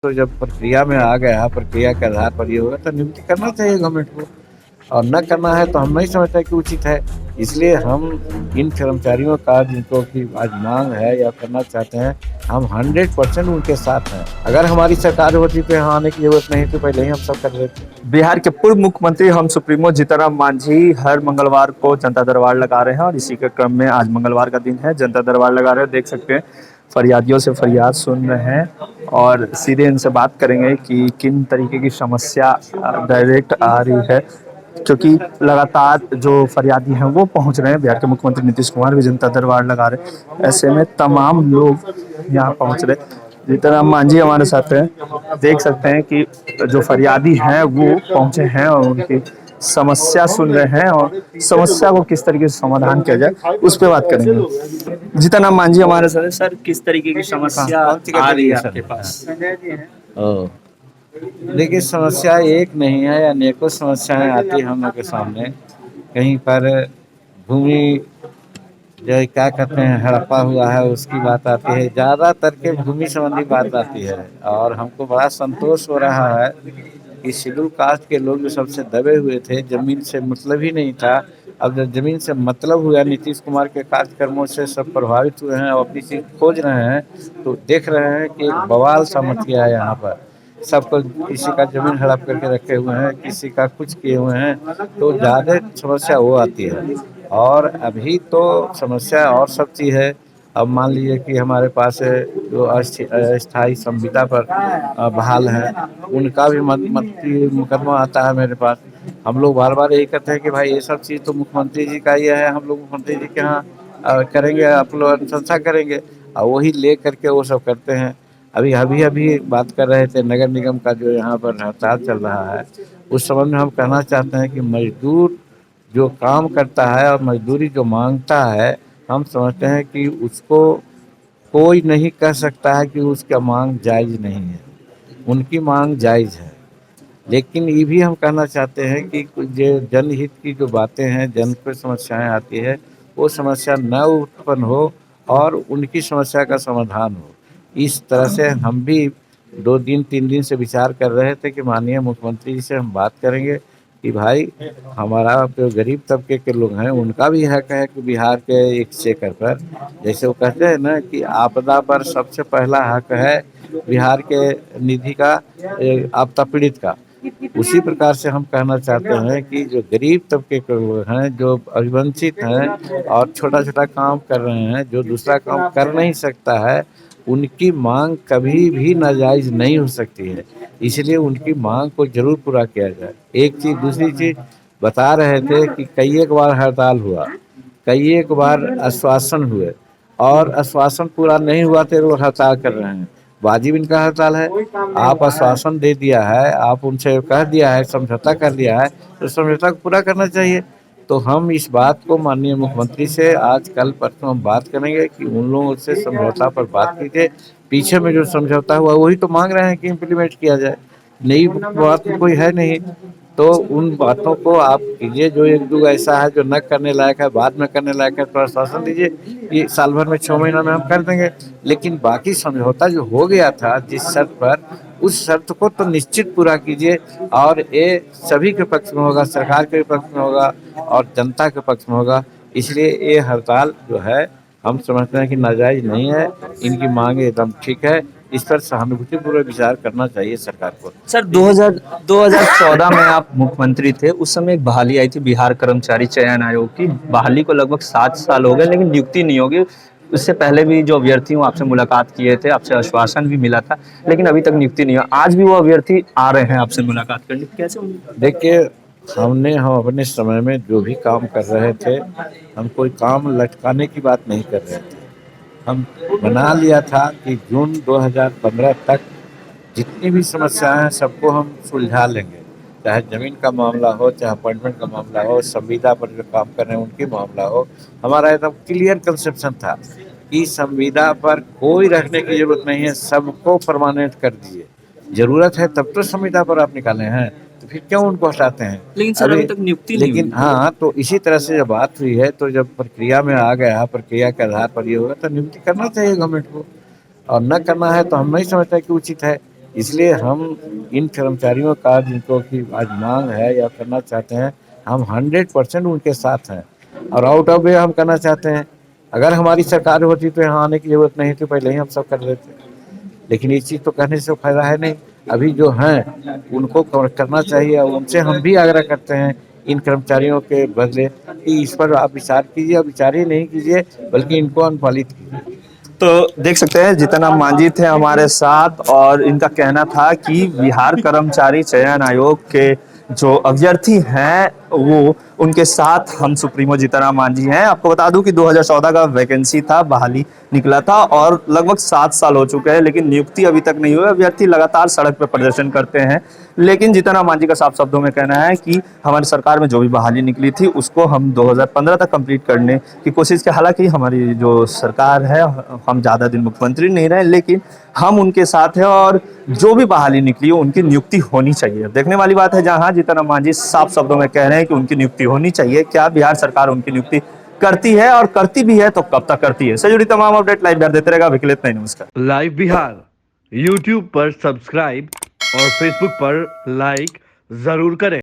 तो जब प्रक्रिया में आ गया, प्रक्रिया के आधार पर ये होगा तो नियुक्ति करना चाहिए गवर्नमेंट को। और न करना है तो हम नहीं समझते कि उचित है। इसलिए हम इन कर्मचारियों का जिनको की आज मांग है या करना चाहते हैं, हम 100% उनके साथ हैं। अगर हमारी सरकार होती तो यहाँ आने की जरूरत नहीं थी, पहले ही हम सब कर लेते। बिहार के पूर्व मुख्यमंत्री हम सुप्रीमो जीतनराम मांझी हर मंगलवार को जनता दरबार लगा रहे हैं और इसी के क्रम में आज मंगलवार का दिन है, जनता दरबार लगा रहे हैं। देख सकते हैं फरियादियों से फरियाद सुन रहे हैं और सीधे इनसे बात करेंगे कि किन तरीके की समस्या डायरेक्ट आ रही है, क्योंकि लगातार जो फरियादी हैं वो पहुंच रहे हैं। बिहार के मुख्यमंत्री नीतीश कुमार भी जनता दरबार लगा रहे हैं, ऐसे में तमाम लोग यहाँ पहुंच रहे। जीतनराम मांझी हमारे साथ हैं, देख सकते हैं कि जो फरियादी हैं वो पहुंचे हैं और उनकी समस्या सुन रहे हैं और समस्या को किस तरीके से समाधान किया जाए उस पर बात करेंगे। जीतनराम मांझी हमारे साथ हैं। सर, किस तरीके की समस्या आ रही है आपके पास? ओ, देखिए, समस्या एक नहीं है, अनेकों समस्याएं आती हैं हम लोग के सामने। कहीं पर भूमि जो है क्या कहते हैं हड़प्पा हुआ है उसकी बात आती है, ज़्यादातर के भूमि संबंधी बात आती है। और हमको बड़ा संतोष हो रहा है कि शेड्यूल कास्ट के लोग जो सबसे दबे हुए थे, जमीन से मतलब ही नहीं था, अब जब जमीन से मतलब हुआ, नीतीश कुमार के कार्यक्रमों से सब प्रभावित हुए हैं और अपनी चीज खोज रहे हैं, तो देख रहे हैं कि एक बवाल सा मच गया है यहाँ पर। सबको किसी का जमीन हड़प करके रखे हुए हैं, किसी का कुछ किए हुए हैं, तो ज़्यादा समस्या वो आती है। और अभी तो समस्या और सब चीज़ है। अब मान लीजिए कि हमारे पास जो अस्थायी संविदा पर बहाल है, उनका भी मुकदमा आता है मेरे पास। हम लोग बार बार यही कहते हैं कि भाई ये सब चीज़ तो मुख्यमंत्री जी का ही है, हम लोग मुख्यमंत्री जी के यहाँ करेंगे, आप लोग अनुशंसा करेंगे, और वही ले करके वो सब करते हैं। अभी अभी अभी बात कर रहे थे नगर निगम का जो यहाँ पर हड़ताल चल रहा है, उस संबंध में हम कहना चाहते हैं कि मजदूर जो काम करता है और मजदूरी जो मांगता है, हम समझते हैं कि उसको कोई नहीं कह सकता है कि उसका मांग जायज़ नहीं है। उनकी मांग जायज़ है। लेकिन ये भी हम कहना चाहते हैं कि जो जनहित की जो बातें हैं, जन पे समस्याएं आती है, वो समस्या न उत्पन्न हो और उनकी समस्या का समाधान हो। इस तरह से हम भी 2 दिन 3 दिन से विचार कर रहे थे कि माननीय मुख्यमंत्री जी से हम बात करेंगे कि भाई हमारा जो गरीब तबके के लोग हैं उनका भी हक है कि बिहार के एक्सचेकर पर, जैसे वो कहते हैं ना कि आपदा पर सबसे पहला हक है बिहार के निधि का, आपदा पीड़ित का। उसी प्रकार से हम कहना चाहते हैं कि जो गरीब तबके के लोग हैं, जो अभिवंचित हैं और छोटा छोटा काम कर रहे हैं, जो दूसरा काम कर नहीं सकता है, उनकी मांग कभी भी नाजायज़ नहीं हो सकती है। इसलिए उनकी मांग को जरूर पूरा किया जाए। एक चीज़, दूसरी चीज़ बता रहे थे कि कई एक बार हड़ताल हुआ, कई एक बार आश्वासन हुए, और आश्वासन पूरा नहीं हुआ तो लोग हड़ताल कर रहे हैं। वाजिब इनका हड़ताल है। आप आश्वासन दे दिया है, आप उनसे कह दिया है, समझौता कर लिया है, तो समझौता को पूरा करना चाहिए। तो हम इस बात को माननीय मुख्यमंत्री से आज कल परसों हम बात करेंगे कि उन लोगों से समझौता पर बात कीजिए। पीछे में जो समझौता हुआ वही तो मांग रहे हैं कि इम्प्लीमेंट किया जाए, नई बात तो कोई है नहीं। तो उन बातों को आप कीजिए। जो एक दो ऐसा है जो न करने लायक है, बाद में करने लायक है, तो आश्वासन दीजिए कि साल भर में 6 महीना में हम कर देंगे। लेकिन बाकी समझौता जो हो गया था जिस शर्त पर, उस शर्त को तो निश्चित पूरा कीजिए। और ये सभी के पक्ष में होगा, सरकार के पक्ष में होगा और जनता के पक्ष में होगा। इसलिए ये हड़ताल जो है हम समझते हैं कि नाजायज नहीं है। इनकी मांगे एकदम ठीक है। इस पर सहानुभूतिपूर्वक विचार करना चाहिए सरकार को। सर, 2014 में आप मुख्यमंत्री थे, उस समय एक बहाली आई थी बिहार कर्मचारी चयन आयोग की। बहाली को लगभग 7 साल हो गए लेकिन नियुक्ति नहीं होगी। उससे पहले भी जो अभ्यर्थी हूँ आपसे मुलाकात किए थे, आपसे आश्वासन भी मिला था, लेकिन अभी तक नियुक्ति नहीं हुआ। आज भी वो अभ्यर्थी आ रहे हैं आपसे मुलाकात करने, कैसे? देखिए, हम अपने समय में जो भी काम कर रहे थे, हम कोई काम लटकाने की बात नहीं कर रहे थे। हम बना लिया था कि जून 2015 तक जितनी भी समस्याएं हैं सबको हम सुलझा लेंगे। चाहे जमीन का मामला हो, चाहे अपॉइंटमेंट का मामला हो, संविदा पर जो काम कर रहे हैं उनकी मामला हो। हमारा एकदम क्लियर कंसेप्शन था कि संविदा पर कोई रखने की जरूरत नहीं है, सबको परमानेंट कर दिए। जरूरत है तब तो संविदा पर आप निकाले हैं, तो फिर क्यों उनको हटाते हैं? लेकिन सर, अभी अभी तक नियुक्ति नहीं लेकिन हुई। हाँ, तो इसी तरह से जब बात हुई है, तो जब प्रक्रिया में आ गया, प्रक्रिया के आधार पर ये होगा तो नियुक्ति करना चाहिए गवर्नमेंट को। और न करना है तो हम नहीं समझते कि उचित है। इसलिए हम इन कर्मचारियों का जिनको कि आज मांग है या करना चाहते हैं, हम 100% उनके साथ हैं और आउट ऑफ वे हम करना चाहते हैं। अगर हमारी सरकार होती तो यहाँ आने की जरूरत नहीं थी, पहले ही हम सब कर लेते। लेकिन ये चीज़ तो करने से फायदा है नहीं। अभी जो हैं उनको करना चाहिए और उनसे हम भी आग्रह करते हैं इन कर्मचारियों के बदले कि इस पर आप विचार कीजिए और विचार ही नहीं कीजिए बल्कि इनको अनुपालित कीजिए। तो देख सकते हैं जीतन राम मांझी थे हमारे साथ और इनका कहना था कि बिहार कर्मचारी चयन आयोग के जो अभ्यर्थी हैं वो उनके साथ हम सुप्रीमो जीतन राम मांझी हैं। आपको बता दूं कि 2014 का वैकेंसी था, बहाली निकला था और लगभग 7 साल हो चुके हैं लेकिन नियुक्ति अभी तक नहीं हुई। अभ्यर्थी लगातार सड़क पर प्रदर्शन करते हैं लेकिन जीतन राम मांझी का साफ शब्दों में कहना है कि हमारी सरकार में जो भी बहाली निकली थी उसको हम 2015 तक कंप्लीट करने की कोशिश की। हालांकि हमारी जो सरकार है, हम ज़्यादा दिन मुख्यमंत्री नहीं रहे लेकिन हम उनके साथ हैं और जो भी बहाली निकली है उनकी नियुक्ति होनी चाहिए। देखने वाली बात है जहां जीतन राम मांझी साफ शब्दों में कह रहे हैं कि उनकी नियुक्ति होनी चाहिए। क्या बिहार सरकार उनकी नियुक्ति करती है और करती भी है तो कब तक करती है? इससे जुड़ी तमाम अपडेट लाइव बिहार देते रहेगा। अभी के लिए इतना ही, नमस्कार। लाइव बिहार यूट्यूब पर सब्सक्राइब और फेसबुक पर लाइक जरूर करें।